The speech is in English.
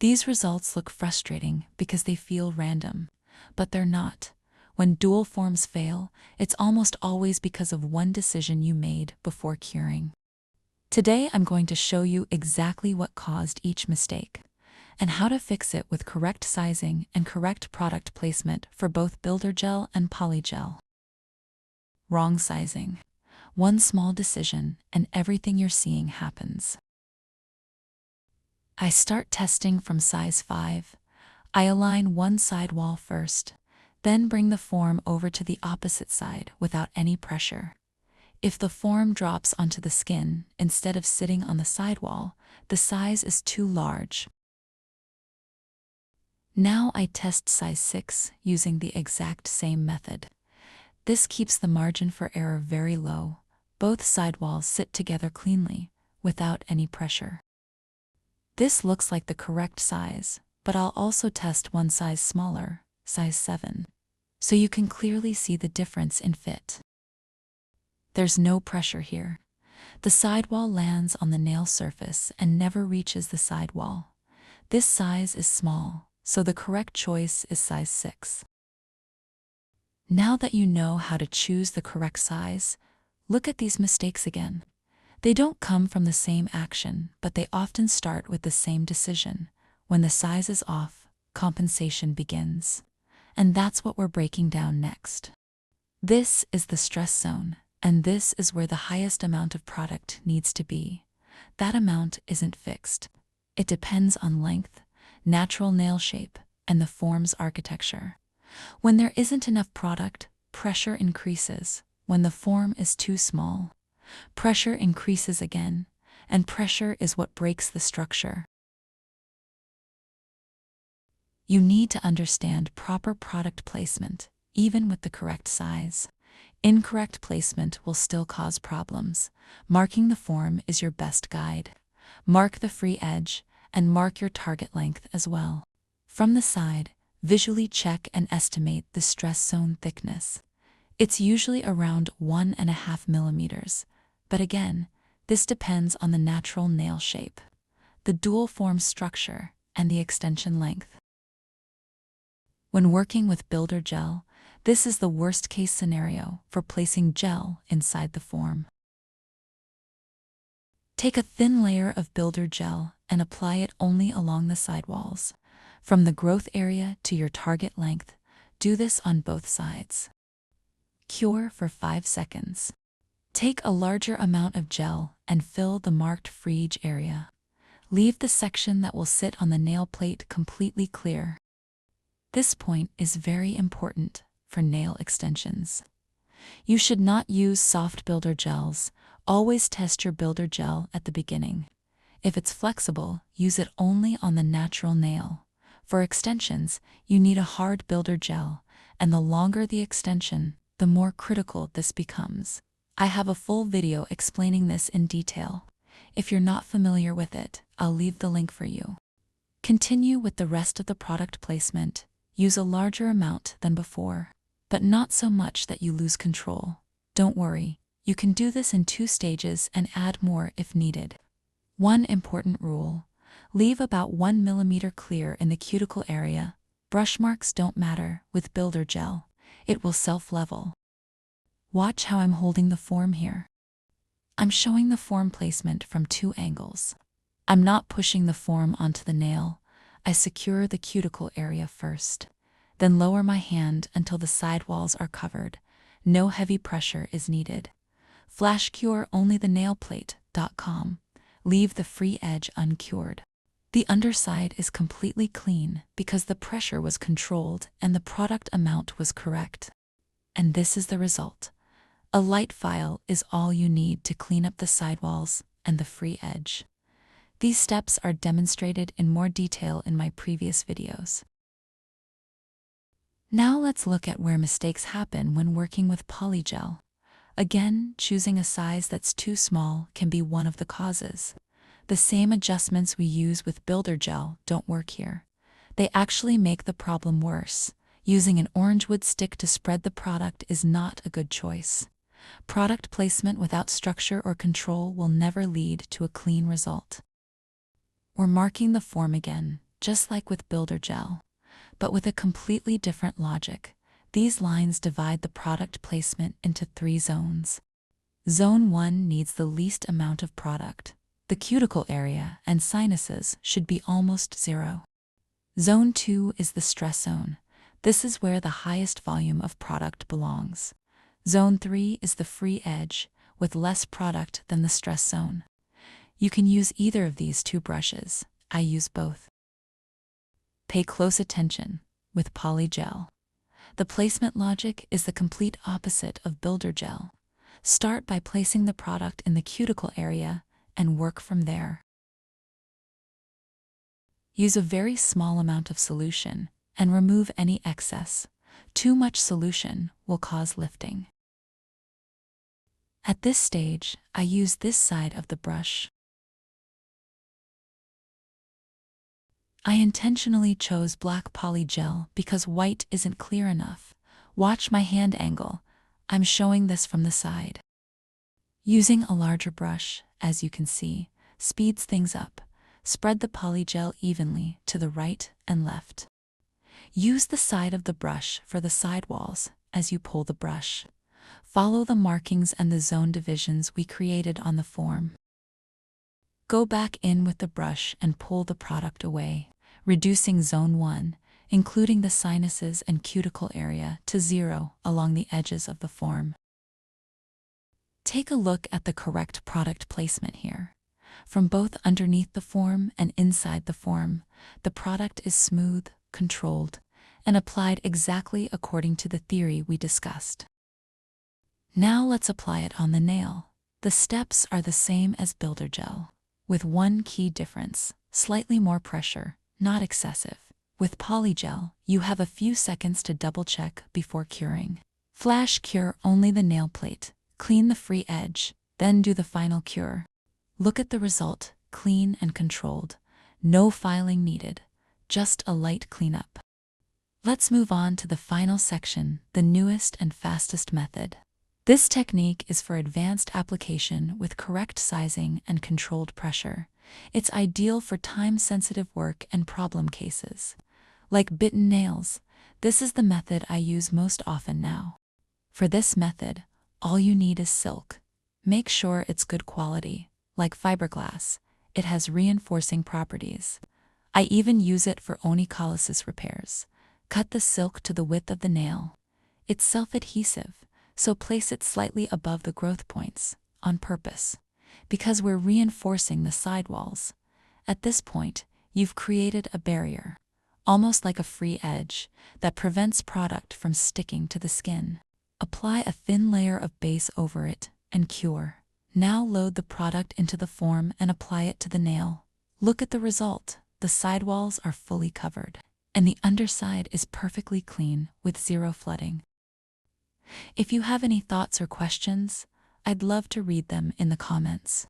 These results look frustrating because they feel random, but they're not. When dual forms fail, it's almost always because of one decision you made before curing. Today I'm going to show you exactly what caused each mistake, and how to fix it with correct sizing and correct product placement for both Builder Gel and Polygel. Wrong sizing. One small decision and everything you're seeing happens. I start testing from size 5. I align one sidewall first, then bring the form over to the opposite side without any pressure. If the form drops onto the skin instead of sitting on the sidewall, the size is too large. Now I test size 6 using the exact same method. This keeps the margin for error very low. Both sidewalls sit together cleanly, without any pressure. This looks like the correct size, but I'll also test one size smaller, size 7, so you can clearly see the difference in fit. There's no pressure here. The sidewall lands on the nail surface and never reaches the sidewall. This size is small, so the correct choice is size 6. Now that you know how to choose the correct size, look at these mistakes again. They don't come from the same action, but they often start with the same decision. When the size is off, compensation begins. And that's what we're breaking down next. This is the stress zone, and this is where the highest amount of product needs to be. That amount isn't fixed. It depends on length, natural nail shape, and the form's architecture. When there isn't enough product, pressure increases. When the form is too small, pressure increases again, and pressure is what breaks the structure. You need to understand proper product placement, even with the correct size. Incorrect placement will still cause problems. Marking the form is your best guide. Mark the free edge, and mark your target length as well. From the side, visually check and estimate the stress zone thickness. It's usually around 1.5 millimeters, but again, this depends on the natural nail shape, the dual form structure, and the extension length. When working with Builder Gel, this is the worst-case scenario for placing gel inside the form. Take a thin layer of Builder Gel and apply it only along the sidewalls. From the growth area to your target length, do this on both sides. Cure for 5 seconds. Take a larger amount of gel and fill the marked fringe area. Leave the section that will sit on the nail plate completely clear. This point is very important for nail extensions. You should not use soft Builder Gels. Always test your Builder Gel at the beginning. If it's flexible, use it only on the natural nail. For extensions, you need a hard Builder Gel, and the longer the extension, the more critical this becomes. I have a full video explaining this in detail. If you're not familiar with it, I'll leave the link for you. Continue with the rest of the product placement. Use a larger amount than before, but not so much that you lose control. Don't worry, you can do this in 2 stages and add more if needed. One important rule: leave about 1 millimeter clear in the cuticle area. Brush marks don't matter with Builder Gel. It will self-level. Watch how I'm holding the form here. I'm showing the form placement from 2 angles. I'm not pushing the form onto the nail. I secure the cuticle area first, then lower my hand until the sidewalls are covered. No heavy pressure is needed. Flash cure only the nailplate.com. Leave the free edge uncured. The underside is completely clean because the pressure was controlled and the product amount was correct. And this is the result. A light file is all you need to clean up the sidewalls and the free edge. These steps are demonstrated in more detail in my previous videos. Now let's look at where mistakes happen when working with Polygel. Again, choosing a size that's too small can be one of the causes. The same adjustments we use with Builder Gel don't work here. They actually make the problem worse. Using an orange wood stick to spread the product is not a good choice. Product placement without structure or control will never lead to a clean result. We're marking the form again, just like with builder gel, but with a completely different logic. These lines divide the product placement into 3 zones. Zone 1 needs the least amount of product. The cuticle area and sinuses should be almost 0. Zone 2 is the stress zone. This is where the highest volume of product belongs. Zone 3 is the free edge, with less product than the stress zone. You can use either of these 2 brushes. I use both. Pay close attention with Polygel. The placement logic is the complete opposite of builder gel. Start by placing the product in the cuticle area and work from there. Use a very small amount of solution and remove any excess. Too much solution will cause lifting. At this stage, I use this side of the brush. I intentionally chose black polygel because white isn't clear enough. Watch my hand angle. I'm showing this from the side. Using a larger brush, as you can see, speeds things up. Spread the polygel evenly to the right and left. Use the side of the brush for the sidewalls as you pull the brush. Follow the markings and the zone divisions we created on the form. Go back in with the brush and pull the product away, reducing zone 1, including the sinuses and cuticle area, to 0 along the edges of the form. Take a look at the correct product placement here. From both underneath the form and inside the form, the product is smooth, controlled, and applied exactly according to the theory we discussed. Now let's apply it on the nail. The steps are the same as builder gel, with one key difference: slightly more pressure, not excessive. With polygel, you have a few seconds to double-check before curing. Flash cure only the nail plate, clean the free edge, then do the final cure. Look at the result, clean and controlled. No filing needed, just a light cleanup. Let's move on to the final section, the newest and fastest method. This technique is for advanced application with correct sizing and controlled pressure. It's ideal for time-sensitive work and problem cases. Like bitten nails, this is the method I use most often now. For this method, all you need is silk. Make sure it's good quality. Like fiberglass, it has reinforcing properties. I even use it for onycholysis repairs. Cut the silk to the width of the nail. It's self-adhesive, so place it slightly above the growth points, on purpose, because we're reinforcing the sidewalls. At this point, you've created a barrier, almost like a free edge, that prevents product from sticking to the skin. Apply a thin layer of base over it and cure. Now load the product into the form and apply it to the nail. Look at the result. The sidewalls are fully covered, and the underside is perfectly clean with 0 flooding. If you have any thoughts or questions, I'd love to read them in the comments.